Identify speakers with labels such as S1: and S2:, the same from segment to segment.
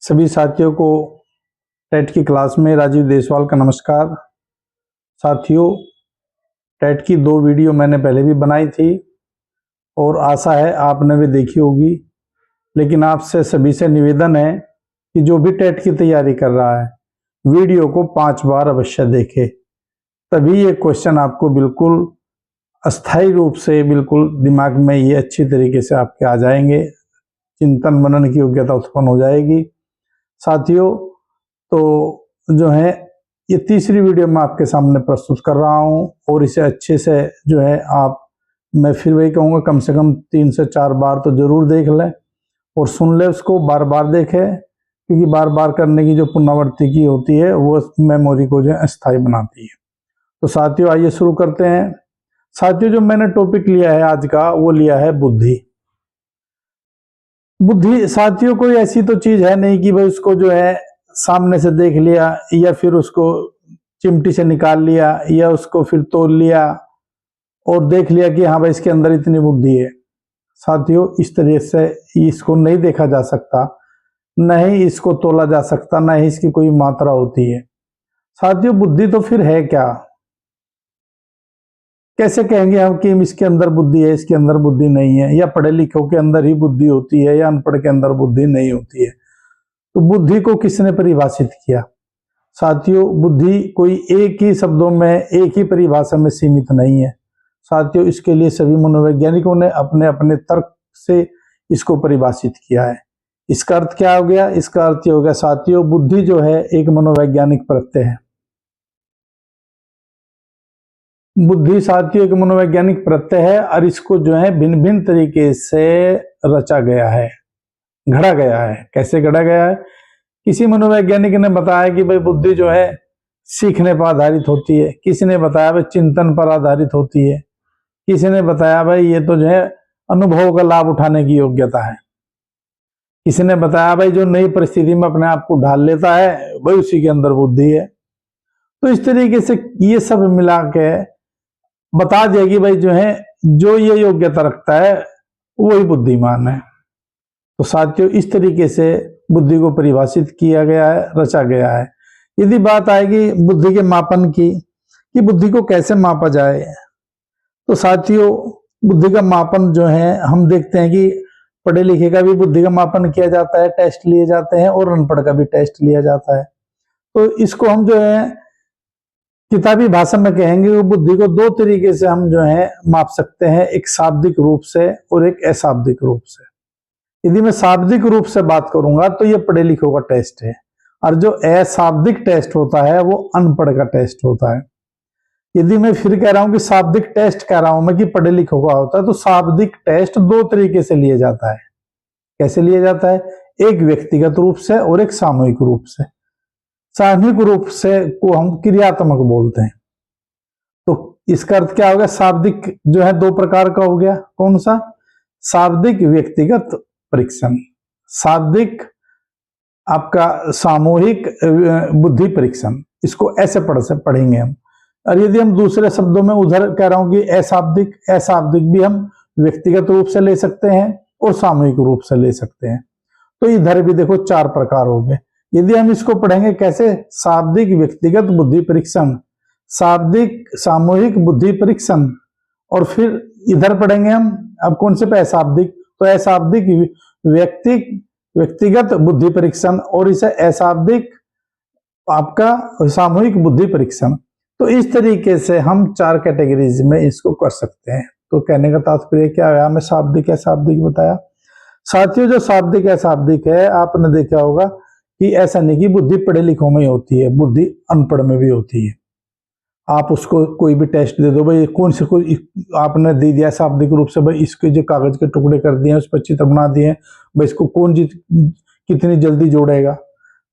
S1: सभी साथियों को टेट की क्लास में राजीव देसवाल का नमस्कार। साथियों, टेट की 2 वीडियो मैंने पहले भी बनाई थी और आशा है आपने भी देखी होगी, लेकिन आपसे सभी से निवेदन है कि जो भी टेट की तैयारी कर रहा है वीडियो को 5 बार अवश्य देखे, तभी ये क्वेश्चन आपको बिल्कुल अस्थायी रूप से बिल्कुल दिमाग में ये अच्छी तरीके से आपके आ जाएंगे, चिंतन मनन की योग्यता उत्पन्न हो जाएगी। साथियों, तो जो है ये तीसरी वीडियो मैं आपके सामने प्रस्तुत कर रहा हूं और इसे अच्छे से जो है मैं फिर वही कहूँगा, कम से कम 3 से 4 बार तो जरूर देख लें और सुन ले, उसको बार बार देखें, क्योंकि बार बार करने की जो पुनरावृत्ति की होती है वो मेमोरी को जो है स्थायी बनाती है। तो साथियों, आइए शुरू करते हैं। साथियों, जो मैंने टॉपिक लिया है आज का वो लिया है बुद्धि। बुद्धि साथियों कोई ऐसी तो चीज है नहीं कि भाई उसको जो है सामने से देख लिया या फिर उसको चिमटी से निकाल लिया या उसको फिर तोल लिया और देख लिया कि हाँ भाई इसके अंदर इतनी बुद्धि है। साथियों, इस तरह से इसको नहीं देखा जा सकता, न ही इसको तोला जा सकता, न ही इसकी कोई मात्रा होती है। साथियों, बुद्धि तो फिर है क्या? कैसे कहेंगे हम कि इसके अंदर बुद्धि है, इसके अंदर बुद्धि नहीं है, या पढ़े लिखों के अंदर ही बुद्धि होती है या अनपढ़ के अंदर बुद्धि नहीं होती है? तो बुद्धि को किसने परिभाषित किया? साथियों, बुद्धि कोई एक ही शब्दों में, एक ही परिभाषा में सीमित नहीं है। साथियों, इसके लिए सभी मनोवैज्ञानिकों ने अपने अपने तर्क से इसको परिभाषित किया है। इसका अर्थ क्या हो गया? इसका अर्थ ये हो गया साथियों, बुद्धि जो है एक मनोवैज्ञानिक प्रत्यय है। बुद्धि साथियों एक मनोवैज्ञानिक प्रत्यय है और इसको जो है भिन्न भिन्न तरीके से रचा गया है, गढ़ा गया है। कैसे गढ़ा गया है? किसी मनोवैज्ञानिक ने बताया कि भाई बुद्धि जो है सीखने पर आधारित होती है, किसी ने बताया भाई चिंतन पर आधारित होती है, किसी ने बताया भाई ये तो जो है अनुभव का लाभ उठाने की योग्यता है, किसी ने बताया भाई जो नई परिस्थिति में अपने आप को ढाल लेता है भाई उसी के अंदर बुद्धि है। तो इस तरीके से ये सब मिला के बता दिया कि भाई जो है जो ये योग्यता रखता है वही बुद्धिमान है। तो साथियों, इस तरीके से बुद्धि को परिभाषित किया गया है, रचा गया है। यदि बात आएगी बुद्धि के मापन की कि बुद्धि को कैसे मापा जाए, तो साथियों बुद्धि का मापन जो है हम देखते हैं कि पढ़े लिखे का भी बुद्धि का मापन किया जाता है, टेस्ट लिए जाते हैं, और अनपढ़ का भी टेस्ट लिया जाता है। तो इसको हम जो है किताबी भाषा में कहेंगे कि बुद्धि को 2 तरीके से हम जो है माप सकते हैं, एक शाब्दिक रूप से और एक अशाब्दिक रूप से। यदि मैं शाब्दिक रूप से बात करूंगा तो ये पढ़े लिखों का टेस्ट है, और जो अशाब्दिक टेस्ट होता है वो अनपढ़ का टेस्ट होता है। यदि मैं फिर कह रहा हूं कि शाब्दिक टेस्ट कह रहा हूं मैं कि पढ़े लिखों का होता है, तो शाब्दिक टेस्ट 2 तरीके से लिया जाता है। कैसे लिया जाता है? एक व्यक्तिगत रूप से और एक सामूहिक रूप से। सामूहिक रूप से को हम क्रियात्मक बोलते हैं। तो इसका अर्थ क्या होगा? शाब्दिक जो है 2 प्रकार का हो गया। कौन सा? शाब्दिक व्यक्तिगत परीक्षण, शाब्दिक आपका सामूहिक बुद्धि परीक्षण। इसको ऐसे पढ़ेंगे हम। और यदि हम दूसरे शब्दों में उधर कह रहा हूं कि अशाब्दिक भी हम व्यक्तिगत रूप से ले सकते हैं और सामूहिक रूप से ले सकते हैं। तो इधर भी देखो 4 प्रकार हो गए। यदि हम इसको पढ़ेंगे कैसे? शाब्दिक व्यक्तिगत बुद्धि परीक्षण, शाब्दिक सामूहिक बुद्धि परीक्षण, और फिर इधर पढ़ेंगे हम अब कौन से पे? अशाब्दिक। तो अशाब्दिक व्यक्तिगत बुद्धि परीक्षण और इसे अशाब्दिक आपका सामूहिक बुद्धि परीक्षण। तो इस तरीके से हम 4 कैटेगरीज में इसको कर सकते हैं। तो कहने का तात्पर्य क्या है? मैं शाब्दिक अशाब्दिक बताया। साथियों, जो शाब्दिक अशाब्दिक है आपने देखा होगा कि ऐसा नहीं कि बुद्धि पढ़े लिखों में ही होती है, बुद्धि अनपढ़ में भी होती है। आप उसको कोई भी टेस्ट दे दो, भाई कौन से कोई आपने दे दिया शाब्दिक रूप से, भाई इसके जो कागज के टुकड़े कर दिए उस पर चित्र बना दिए, भाई इसको कौन कितनी जल्दी जोड़ेगा,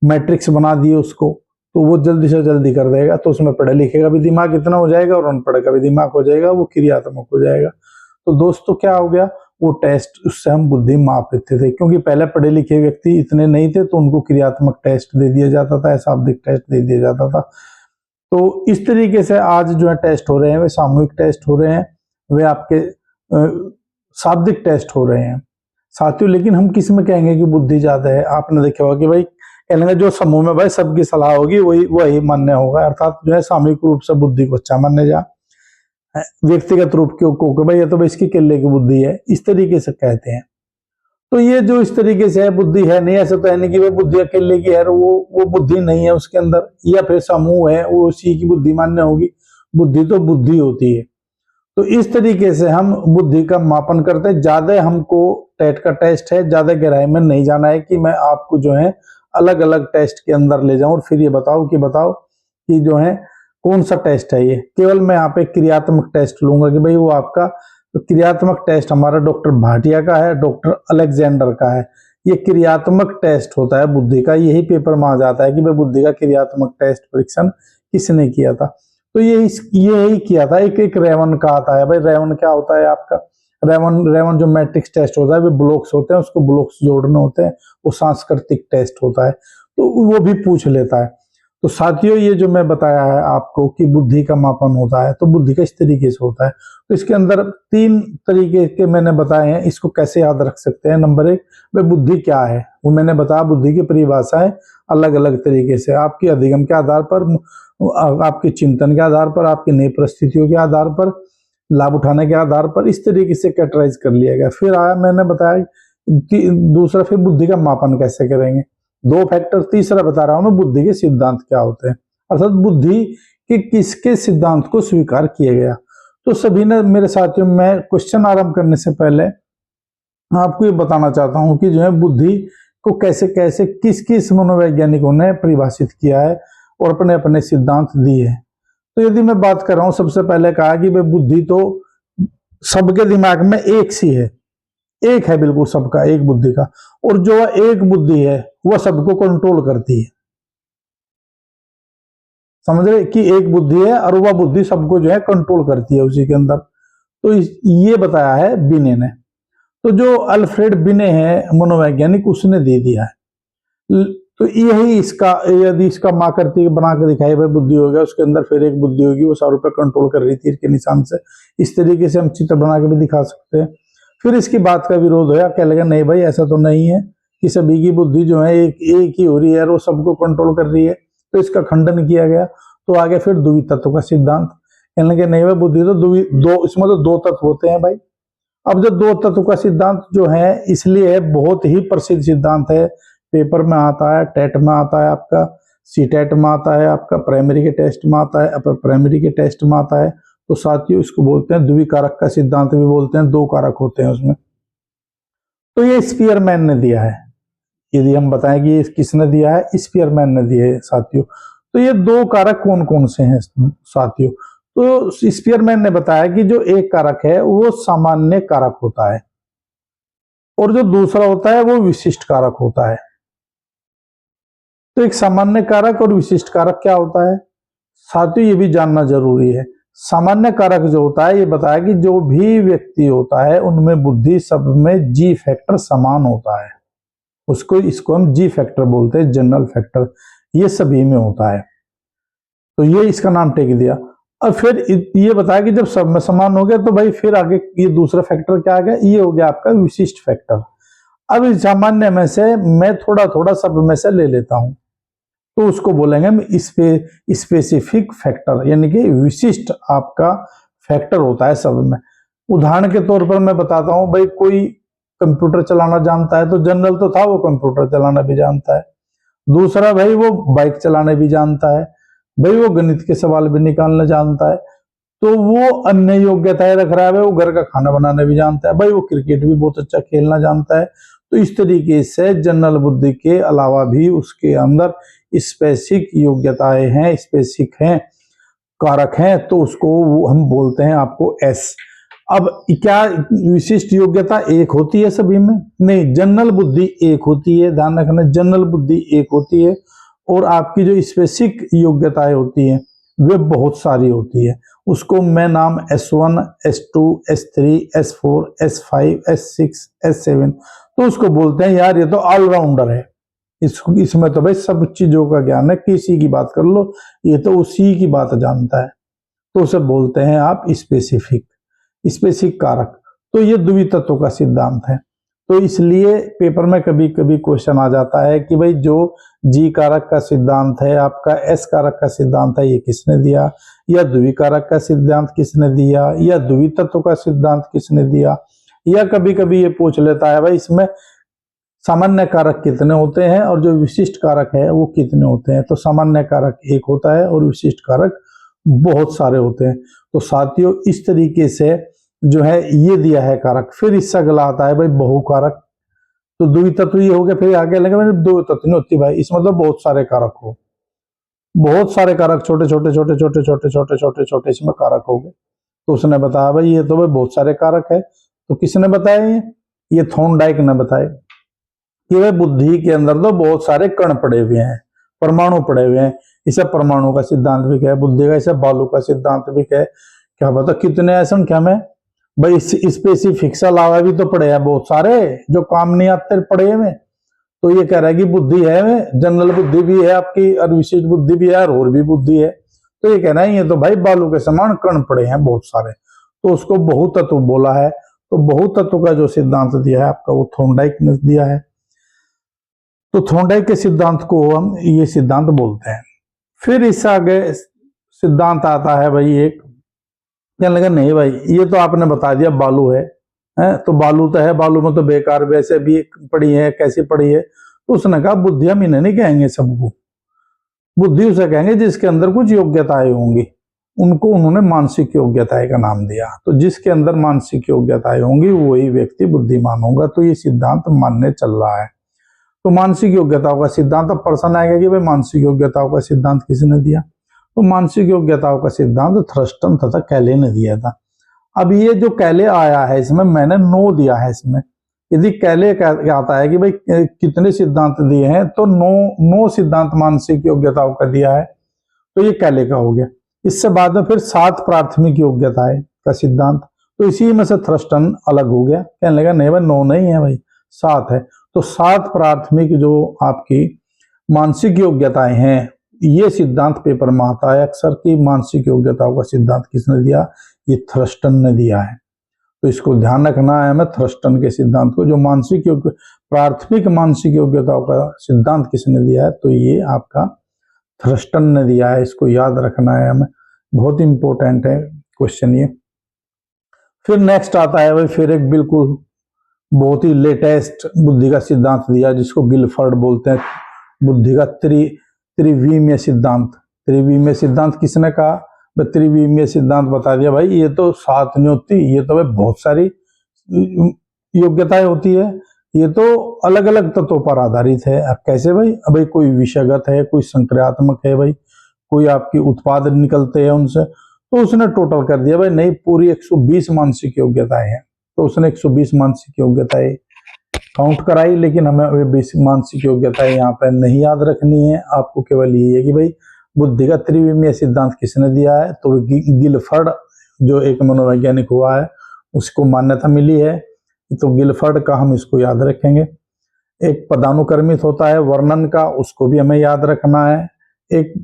S1: मैट्रिक्स बना दिए उसको, तो वो जल्दी से जल्दी कर देगा। तो उसमें पढ़े लिखे का भी दिमाग इतना हो जाएगा और अनपढ़ का भी दिमाग हो जाएगा, वो क्रियात्मक हो जाएगा। तो दोस्तों क्या हो गया? वो टेस्ट उससे हम बुद्धि माप लेते थे, क्योंकि पहले पढ़े लिखे व्यक्ति इतने नहीं थे तो उनको क्रियात्मक टेस्ट दे दिया जाता था, शाब्दिक टेस्ट दे दिया जाता था। तो इस तरीके से आज जो है टेस्ट हो रहे हैं वे सामूहिक टेस्ट हो रहे हैं, वे आपके शाब्दिक टेस्ट हो रहे हैं। साथियों, लेकिन हम किस में कहेंगे कि बुद्धि ज्यादा है? आपने देखा होगा कि भाई कहने जो समूह में भाई सबकी सलाह होगी वही मान्य होगा, अर्थात जो है सामूहिक रूप से बुद्धि को अच्छा मान्य जा, व्यक्तिगत रूप को भाई ये तो भाई इसकी केले की बुद्धि है, इस तरीके से कहते हैं। तो ये जो इस तरीके से है बुद्धि है नहीं, ऐसा तो है नहीं कि वो बुद्धि अकेले की है, वो बुद्धि नहीं है उसके अंदर, या फिर समूह है वो उसी की बुद्धि मान्य होगी। बुद्धि तो बुद्धि होती है। तो इस तरीके से हम बुद्धि का मापन करते हैं। ज्यादा हमको टेट का टेस्ट है, ज्यादा गहराई में नहीं जाना है कि मैं आपको जो है अलग अलग टेस्ट के अंदर ले जाऊं और फिर ये बताओ कि जो है कौन सा टेस्ट है ये। केवल मैं यहाँ पे क्रियात्मक टेस्ट लूंगा कि भाई वो आपका तो क्रियात्मक टेस्ट हमारा डॉक्टर भाटिया का है, डॉक्टर अलेक्जेंडर का है। ये क्रियात्मक टेस्ट होता है बुद्धि का, यही पेपर में आ जाता है कि भाई बुद्धि का क्रियात्मक टेस्ट परीक्षण किसने किया था। तो यही किया था। एक रेवन का आता है। भाई रेवन क्या होता है आपका, रेवन जो मैट्रिक्स टेस्ट होता है वो ब्लॉक्स होते हैं, उसको ब्लॉक्स जोड़ने होते हैं, वो सांस्कृतिक टेस्ट होता है, तो वो भी पूछ लेता है। तो साथियों ये जो मैं बताया है आपको कि बुद्धि का मापन होता है, तो बुद्धि का इस तरीके से होता है। तो इसके अंदर 3 तरीके के मैंने बताए हैं, इसको कैसे याद रख सकते हैं। नंबर 1, भाई बुद्धि क्या है, वो मैंने बताया। बुद्धि की परिभाषा है अलग अलग तरीके से, आपकी अधिगम के आधार पर, आपके चिंतन के आधार पर, आपकी नई परिस्थितियों के आधार पर, लाभ उठाने के आधार पर, इस तरीके से कैटेगराइज कर लिया गया। फिर आया मैंने बताया कि दूसरा, फिर बुद्धि का मापन कैसे करेंगे, 2 फैक्टर। तीसरा बता रहा हूं मैं बुद्धि के सिद्धांत क्या होते हैं, अर्थात बुद्धि के किसके सिद्धांत को स्वीकार किया गया। तो सभी ने मेरे साथियों, मैं क्वेश्चन आरंभ करने से पहले आपको ये बताना चाहता हूं कि जो है बुद्धि को कैसे कैसे किस किस मनोवैज्ञानिकों ने परिभाषित किया है और अपने अपने सिद्धांत दिए हैं। तो यदि मैं बात कर रहा हूं, सबसे पहले कहा कि भाई बुद्धि तो सबके दिमाग में एक सी है, एक है बिल्कुल सबका, एक बुद्धि का, और जो एक बुद्धि है वह सबको कंट्रोल करती है। समझ रहे कि एक बुद्धि है और वह बुद्धि सबको जो है कंट्रोल करती है उसी के अंदर। तो ये बताया है बिने ने। तो जो अल्फ्रेड बिने है मनोवैज्ञानिक, उसने दे दिया है। तो यही इसका, यदि इसका माकृति बना के दिखाई भाई बुद्धि हो गया, उसके अंदर फिर एक बुद्धि होगी, वो सारों पे कंट्रोल कर रही तीर के निशान से, इस तरीके से हम चित्र बना के भी दिखा सकते हैं। फिर इसकी बात का विरोध होया, क्या लगा नहीं भाई ऐसा तो नहीं है कि सभी की बुद्धि जो है एक ही हो रही है और वो सबको कंट्रोल कर रही है। तो इसका खंडन किया गया। तो आगे फिर द्वितीय तत्व का सिद्धांत, कहने लगे नहीं भाई बुद्धि तो दो, इसमें तो 2 तत्व होते हैं भाई। अब जो 2 तत्व का सिद्धांत जो है, इसलिए बहुत ही प्रसिद्ध सिद्धांत है, पेपर में आता है, टेट में आता है आपका, सीटेट में आता है आपका, प्राइमरी के टेस्ट में आता है, अपर प्राइमरी के टेस्ट में आता है। तो साथियों इसको बोलते हैं द्विकारक का सिद्धांत भी बोलते हैं, 2 कारक होते हैं उसमें। तो ये स्पीयरमैन ने दिया है। यदि हम बताएं कि ये किसने दिया है, स्पीयरमैन ने दिया है साथियों। तो ये 2 कारक कौन कौन से हैं साथियों, तो स्पीयरमैन ने बताया कि जो एक कारक है वो सामान्य कारक होता है और जो दूसरा होता है वो विशिष्ट कारक होता है। तो एक सामान्य कारक और विशिष्ट कारक क्या होता है साथियों, ये भी जानना जरूरी है। सामान्य कारक जो होता है, ये बताया कि जो भी व्यक्ति होता है उनमें बुद्धि सब में जी फैक्टर समान होता है, इसको हम जी फैक्टर बोलते हैं, जनरल फैक्टर, ये सभी में होता है। तो ये इसका नाम टेक दिया। अब फिर ये बताया कि जब सब में समान हो गया तो भाई फिर आगे ये दूसरा फैक्टर क्या आ गया, ये हो गया आपका विशिष्ट फैक्टर। अब इस सामान्य में से मैं थोड़ा थोड़ा सब में से ले लेता हूं, तो उसको बोलेंगे हम स्पेसिफिक फैक्टर, यानी कि विशिष्ट आपका फैक्टर होता है सब में। उदाहरण के तौर पर मैं बताता हूं, भाई कोई कंप्यूटर चलाना जानता है तो जनरल तो था, वो कंप्यूटर चलाना भी जानता है। दूसरा भाई वो बाइक चलाना भी जानता है, भाई वो गणित के सवाल भी निकालना जानता है। तो वो अन्य योग्यताएं रख रहा है, भाई वो घर का खाना बनाना भी जानता है, भाई वो क्रिकेट भी बहुत अच्छा खेलना जानता है। तो इस तरीके से जनरल बुद्धि के अलावा भी उसके अंदर स्पेसिफिक योग्यताएं हैं, स्पेसिफिक हैं, कारक हैं, तो उसको हम बोलते हैं आपको एस। अब क्या विशिष्ट योग्यता एक होती है सभी में? नहीं, जनरल बुद्धि एक होती है, ध्यान रखना, जनरल बुद्धि एक होती है और आपकी जो स्पेसिफिक योग्यताएं होती हैं वे बहुत सारी होती है। उसको मैं नाम S1, S2, S3, S4, S5, S6, S7, तो उसको बोलते हैं यार ये तो ऑलराउंडर है, इसमें तो भाई सब चीजों का ज्ञान है, किसी की बात कर लो ये तो उसी की बात जानता है। तो उसे बोलते हैं आप स्पेसिफिक कारक। तो ये द्वितत्व का सिद्धांत है। तो इसलिए पेपर में कभी कभी क्वेश्चन आ जाता है कि भाई जो जी कारक का सिद्धांत है, आपका एस कारक का सिद्धांत है, ये किसने दिया, या द्विकारक का सिद्धांत किसने दिया, या द्वितत्व का सिद्धांत किसने दिया, या कभी कभी ये पूछ लेता है भाई इसमें सामान्य कारक कितने होते हैं और जो विशिष्ट कारक है वो कितने होते हैं। तो सामान्य कारक एक होता है और विशिष्ट कारक बहुत सारे होते हैं। तो साथियों इस तरीके से जो है ये दिया है कारक। फिर इससे अगला आता है भाई बहुकारक। तो द्वितत्व ये हो गया, फिर आगे लगे मैंने दो तत्व नहीं होती भाई, इस मतलब बहुत सारे कारक हो, बहुत सारे कारक छोटे छोटे छोटे छोटे छोटे छोटे छोटे छोटे इसमें कारक हो गए। तो उसने बताया भाई ये तो भाई बहुत सारे कारक है। तो किसने बताया ये थॉर्नडाइक ने बताया कि भाई बुद्धि के अंदर तो बहुत सारे कण पड़े हुए हैं, परमाणु पड़े हुए हैं। इसे परमाणु का सिद्धांत भी कहे बुद्धि का, इसे बालू का सिद्धांत भी कहे। क्या पता कितने है संख्या में भाई, स्पेसिफिक से अलावा भी तो पड़े हैं बहुत सारे जो काम नहीं आते पड़े हुए। तो ये कह रहा है कि बुद्धि है, जनरल बुद्धि भी है आपकी और विशिष्ट बुद्धि भी है और भी बुद्धि है। तो ये कह रहा है ये तो भाई बालू के समान कण पड़े हैं बहुत सारे। तो उसको बहुतत्व बोला है। तो बहुतत्व का जो सिद्धांत दिया है आपका वो थॉर्नडाइक ने दिया है। तो थॉर्नडाइक के सिद्धांत को हम ये सिद्धांत बोलते हैं। फिर इससे आगे सिद्धांत आता है भाई एक, कहने लगा नहीं भाई ये तो आपने बता दिया बालू है, तो बालू तो है, बालू में तो बेकार वैसे भी पड़ी है, कैसी पड़ी है। तो उसने कहा बुद्धि हम इन्हें नहीं कहेंगे सबको, बुद्धि उसे कहेंगे जिसके अंदर कुछ योग्यताएं होंगी। उनको उन्होंने मानसिक योग्यताएं का नाम दिया। तो जिसके अंदर मानसिक योग्यताएं होंगी वही व्यक्ति बुद्धिमान होगा। तो ये सिद्धांत मानने चल रहा है। तो मानसिक योग्यताओं का सिद्धांत, अब प्रश्न आएगा कि भाई मानसिक योग्यताओं का सिद्धांत किसने दिया। तो मानसिक योग्यताओं का सिद्धांत थ्रस्टन तथा कैले ने दिया था। अब ये जो कैले आया है इसमें मैंने 9 दिया है। इसमें यदि कैले आता है कि भाई कितने सिद्धांत दिए हैं, तो 9 सिद्धांत मानसिक योग्यताओं का दिया है, तो ये कैले का हो गया। इससे बाद में फिर 7 प्राथमिक योग्यताएं का सिद्धांत, तो इसी में से थ्रस्टन अलग हो गया। कहने लगा नहीं भाई 9 नहीं है भाई 7 है। तो 7 प्राथमिक जो आपकी मानसिक योग्यताएं हैं, ये सिद्धांत पेपर में आता है अक्सर की मानसिक योग्यताओं का सिद्धांत किसने दिया, ये थ्रस्टन ने दिया है। तो इसको ध्यान रखना है हमें थ्रस्टन के सिद्धांत को। जो मानसिक प्राथमिक मानसिक योग्यताओं का सिद्धांत किसने दिया है, तो ये आपका थ्रस्टन ने दिया है। इसको याद रखना है हमें, बहुत इंपॉर्टेंट है क्वेश्चन ये। फिर नेक्स्ट आता है भाई फिर एक बिल्कुल बहुत ही लेटेस्ट बुद्धि का सिद्धांत दिया जिसको गिलफर्ड बोलते हैं, बुद्धि का त्रिविमीय सिद्धांत। त्रिविमीय सिद्धांत किसने कहा, त्रिविमीय सिद्धांत बता दिया भाई ये तो 7 नहीं होती, ये तो भाई बहुत सारी योग्यताएं होती है, ये तो अलग अलग तत्वों पर आधारित है। अब कैसे भाई, अब भाई कोई विषयगत है, कोई संक्रियात्मक है, भाई कोई आपकी उत्पाद निकलते हैं उनसे। तो उसने टोटल कर दिया भाई नहीं पूरी 120 मानसिक योग्यताएं हैं। तो उसने 120 मानसिक योग्यताएं काउंट कराई, लेकिन हमें वे 20 मानसिक योग्यताएं यहाँ पर नहीं याद रखनी है। आपको केवल ये है कि भाई बुद्धि का त्रिविमीय सिद्धांत किसने दिया है, तो गिलफर्ड जो एक मनोवैज्ञानिक हुआ है उसको मान्यता मिली है। तो गिलफर्ड का हम इसको याद रखेंगे। एक पदानुक्रमित होता है वर्णन का, उसको भी हमें याद रखना है। एक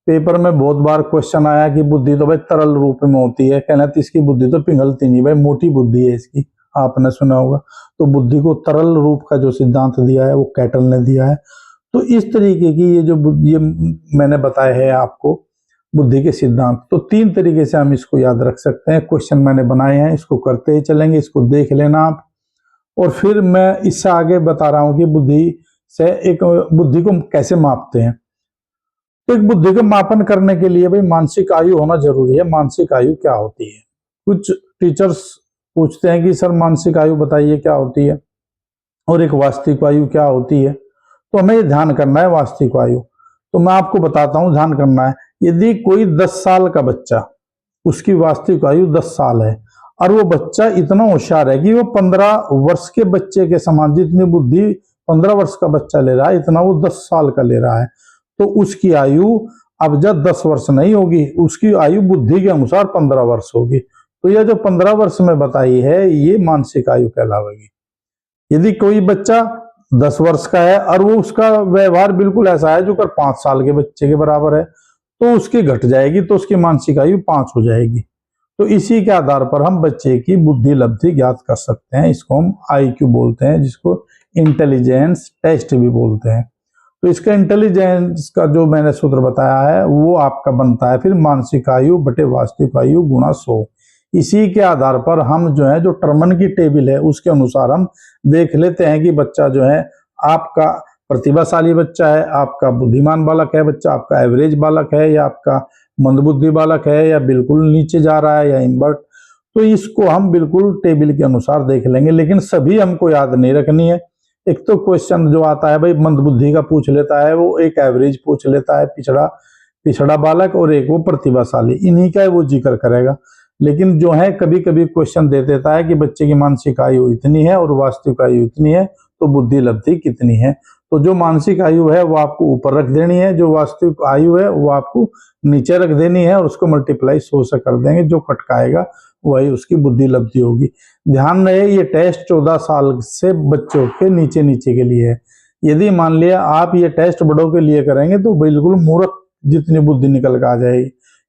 S1: पेपर में बहुत बार क्वेश्चन आया कि बुद्धि तो भाई तरल रूप में होती है, कहना तो इसकी बुद्धि तो पिघलती नहीं भाई, मोटी बुद्धि है इसकी, आपने सुना होगा। तो बुद्धि को तरल रूप का जो सिद्धांत दिया है वो कैटल ने दिया है। तो इस तरीके की ये जो ये मैंने बताया है आपको बुद्धि के सिद्धांत, तो 3 तरीके से हम इसको याद रख सकते हैं। क्वेश्चन मैंने बनाए हैं, इसको करते ही चलेंगे, इसको देख लेना आप। और फिर मैं इससे आगे बता रहा हूं कि बुद्धि से एक बुद्धि को कैसे मापते हैं। तो एक बुद्धि को मापन करने के लिए भाई मानसिक आयु होना जरूरी है। मानसिक आयु क्या होती है, कुछ टीचर्स पूछते हैं कि सर मानसिक आयु बताइए क्या होती है, और एक वास्तविक आयु क्या होती है। तो हमें ये ध्यान करना है वास्तविक आयु। तो मैं आपको बताता हूं, ध्यान करना है। यदि कोई 10 साल का बच्चा, उसकी वास्तविक आयु 10 साल है, और वो बच्चा इतना होशियार है कि वो 15 वर्ष के बच्चे के समान, जितनी बुद्धि 15 वर्ष का बच्चा ले रहा है इतना वो 10 साल का ले रहा है, तो उसकी आयु अब जब 10 वर्ष नहीं होगी, उसकी आयु बुद्धि के अनुसार 15 वर्ष होगी। तो यह जो 15 वर्ष में बताई है ये मानसिक आयु कहलावेगी। यदि कोई बच्चा 10 वर्ष का है और वो उसका व्यवहार बिल्कुल ऐसा है जो कर 5 साल के बच्चे के बराबर है, तो उसकी घट जाएगी, तो उसकी मानसिक आयु 5 हो जाएगी। तो इसी के आधार पर हम बच्चे की बुद्धि लब्धि ज्ञात कर सकते हैं। इसको हम IQ बोलते हैं, जिसको इंटेलिजेंस टेस्ट भी बोलते हैं। तो इसका इंटेलिजेंस का जो मैंने सूत्र बताया है वो आपका बनता है फिर मानसिक आयु बटे वास्तविक आयु गुणा 100। इसी के आधार पर हम जो है जो टर्मन की टेबल है उसके अनुसार हम देख लेते हैं कि बच्चा जो है आपका प्रतिभाशाली बच्चा है, आपका बुद्धिमान बालक है बच्चा, आपका एवरेज बालक है, या आपका मंदबुद्धि बालक है, या बिल्कुल नीचे जा रहा है, या इन्वर्ट। तो इसको हम बिल्कुल टेबल के अनुसार देख लेंगे, लेकिन सभी हमको याद नहीं रखनी है। एक तो क्वेश्चन जो आता है भाई मंदबुद्धि का पूछ लेता है, वो एक एवरेज पूछ लेता है, पिछड़ा बालक, और एक वो प्रतिभाशाली, इन्हीं का वो जिक्र करेगा। लेकिन जो है कभी कभी क्वेश्चन दे देता है कि बच्चे की मानसिक आयु इतनी है और वास्तविक आयु इतनी है, तो बुद्धि लब्धि कितनी है। तो जो मानसिक आयु है वो आपको ऊपर रख देनी है, जो वास्तविक आयु है वो आपको नीचे रख देनी है, और उसको मल्टीप्लाई 100 से कर देंगे, जो कटकाएगा वही उसकी बुद्धि लब्धि होगी। ध्यान रहे ये टेस्ट 14 साल से बच्चों के नीचे नीचे के लिए है। यदि मान लिया आप ये टेस्ट बड़ों के लिए करेंगे तो बिल्कुल मूर्ख जितनी बुद्धि निकल के आ जाएगी,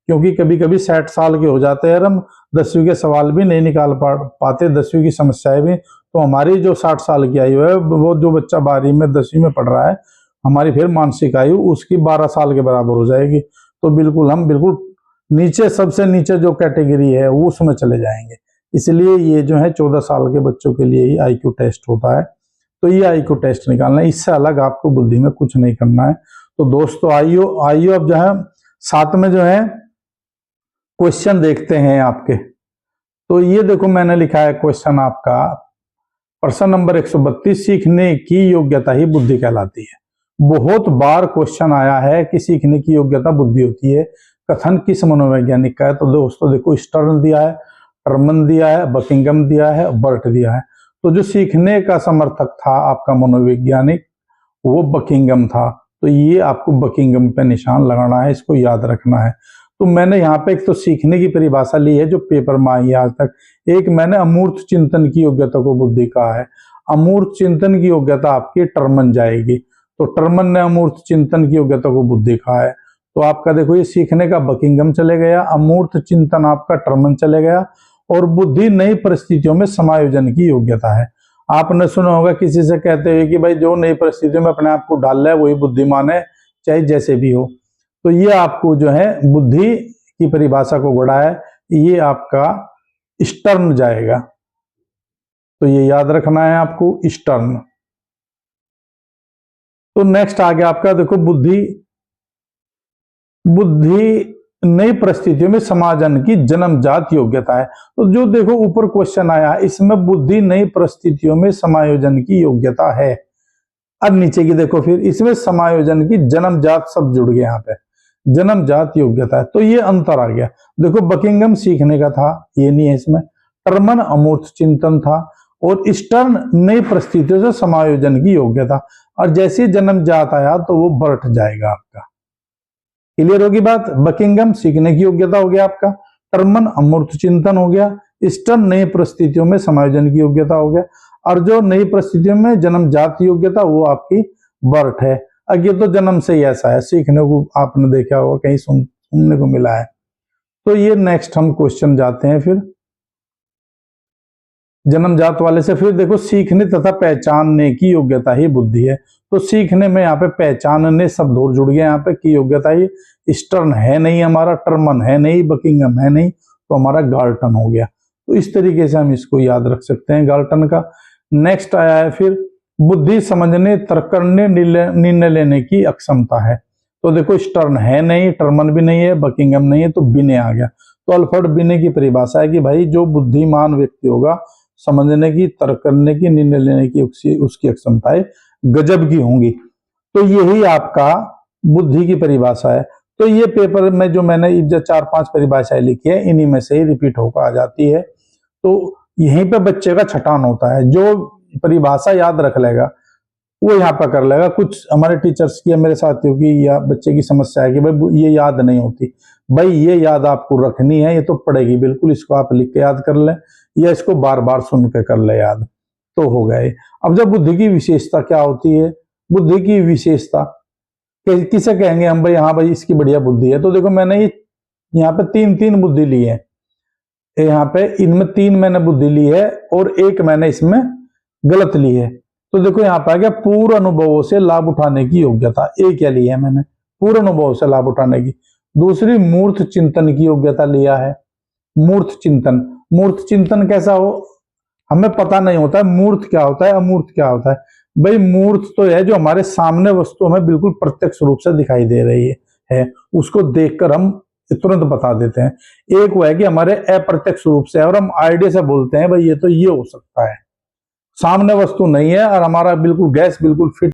S1: क्योंकि कभी कभी 60 साल के हो जाते हैं और हम 10वीं के सवाल भी नहीं निकाल पाते, 10वीं की समस्याएं भी। तो हमारी जो 60 साल की आयु है, वो जो बच्चा 12वीं में 10वीं में पढ़ रहा है, हमारी फिर मानसिक आयु उसकी 12 साल के बराबर हो जाएगी। तो बिल्कुल हम बिल्कुल नीचे, सबसे नीचे जो कैटेगरी है वो उसमें चले जाएंगे। इसलिए ये जो है 14 साल के बच्चों के लिए ही IQ टेस्ट होता है। तो ये IQ टेस्ट निकालना है, इससे अलग आपको बुद्धि में कुछ नहीं करना है। तो दोस्तों आइयो अब जो है साथ में जो है क्वेश्चन देखते हैं आपके। तो ये देखो मैंने लिखा है क्वेश्चन आपका, प्रश्न नंबर 132, सीखने की योग्यता ही बुद्धि कहलाती है। बहुत बार क्वेश्चन आया है कि सीखने की योग्यता बुद्धि होती है, कथन किस मनोवैज्ञानिक का है। तो दोस्तों देखो स्टर्न दिया है, टर्मन दिया है, बकिंगम दिया है, बर्ट दिया है। तो जो सीखने का समर्थक था आपका मनोवैज्ञानिक वो बकिंगम था। तो ये आपको बकिंगम पे निशान लगाना है, इसको याद रखना है। तो मैंने यहाँ पे एक तो सीखने की परिभाषा ली है जो पेपर में आई है आज तक। एक मैंने अमूर्त चिंतन की योग्यता को बुद्धि कहा है। अमूर्त चिंतन की योग्यता आपकी टर्मन जाएगी। तो टर्मन ने अमूर्त चिंतन की योग्यता को बुद्धि कहा है। तो आपका देखो ये सीखने का बकिंगम चले गया, अमूर्त चिंतन आपका टर्मन चले गया, और बुद्धि नई परिस्थितियों में समायोजन की योग्यता है। आपने सुना होगा किसी से कहते हुए कि भाई जो नई परिस्थितियों में अपने आप को डाल रहा है वही बुद्धिमान है, चाहे जैसे भी हो। तो ये आपको जो है बुद्धि की परिभाषा को गढ़ा है, ये आपका स्टर्न जाएगा। तो ये याद रखना है आपको, स्टर्न। तो नेक्स्ट आ गया आपका देखो बुद्धि नई परिस्थितियों में समाजन की जन्मजात योग्यता है। तो जो देखो ऊपर क्वेश्चन आया है इसमें बुद्धि नई परिस्थितियों में समायोजन की योग्यता है। अब नीचे की देखो फिर इसमें समायोजन की जन्मजात शब्द जुड़ गए, यहाँ पे जन्मजात योग्यता है। तो ये अंतर आ गया। देखो बकिंगम सीखने का था, ये नहीं है इसमें। टर्मन अमूर्त चिंतन था, और स्टर्न नई परिस्थितियों से समायोजन की योग्यता। और जैसे जन्मजात आया तो वो बर्ट जाएगा आपका। क्लियर होगी बात। बकिंगम सीखने की योग्यता हो गया आपका, टर्मन अमूर्त चिंतन हो गया, स्टर्न नई परिस्थितियों में समायोजन की योग्यता हो गया, और जो नई परिस्थितियों में जन्मजात योग्यता वो आपकी बर्ट है। अब ये तो जन्म से ही ऐसा है, सीखने को आपने देखा होगा कहीं सुनने को मिला है। तो ये नेक्स्ट हम क्वेश्चन जाते हैं फिर जन्मजात वाले से। फिर देखो सीखने तथा पहचानने की योग्यता ही बुद्धि है। तो सीखने में यहाँ पे पहचानने शब्द और जुड़ गया, यहाँ पे की योग्यता ही स्टर्न है नहीं हमारा, टर्मन है नहीं, बकिंगम है नहीं, तो हमारा गाल्टन हो गया। तो इस तरीके से हम इसको याद रख सकते हैं गाल्टन का। नेक्स्ट आया है फिर बुद्धि समझने, तर्क करने, निर्णय लेने की अक्षमता है। तो देखो स्टर्न है नहीं, टर्मन भी नहीं है, बकिंगम नहीं है, तो बिने आ गया। तो अल्फ्रेड बिने की परिभाषा है कि भाई जो बुद्धिमान व्यक्ति होगा समझने की, तर्क करने की, निर्णय लेने की उसकी अक्षमताएं गजब की होंगी। तो यही आपका बुद्धि की परिभाषा है। तो ये पेपर में जो मैंने 4-5 परिभाषाएं लिखी है इन्हीं में से ही रिपीट होकर आ जाती है। तो यहीं पे बच्चे का छटान होता है, जो परिभाषा याद रख लेगा वो यहाँ पर कर लेगा। कुछ हमारे टीचर्स की, मेरे साथियों की या बच्चे की समस्या है कि भाई ये याद नहीं होती। भाई ये याद आपको रखनी है, ये तो पड़ेगी बिल्कुल, इसको आप लिख के याद कर ले या इसको बार बार सुन के कर ले याद, तो हो गए। अब जब बुद्धि की विशेषता क्या होती है, बुद्धि की विशेषता किसे कहेंगे हम भाई, हाँ भाई इसकी बढ़िया बुद्धि है। तो देखो मैंने ये यहाँ पे 3 बुद्धि ली है। यहाँ पे इनमें 3 मैंने बुद्धि ली है और 1 मैंने इसमें गलत ली है। तो देखो यहाँ पे आ गया पूर्व अनुभवों से लाभ उठाने की योग्यता, एक क्या ली है मैंने, पूर्व अनुभव से लाभ उठाने की। दूसरी मूर्त चिंतन की योग्यता लिया है। मूर्त चिंतन कैसा हो, हमें पता नहीं होता है मूर्त क्या होता है, अमूर्त क्या होता है। भाई मूर्त तो है जो हमारे सामने वस्तु हमें बिल्कुल प्रत्यक्ष रूप से दिखाई दे रही है, उसको देखकर हम तुरंत बता देते हैं। एक वो है कि हमारे अप्रत्यक्ष रूप से और हम आइडिया से बोलते हैं भाई ये तो ये हो सकता है, सामने वस्तु नहीं है और हमारा बिल्कुल गैस बिल्कुल फिट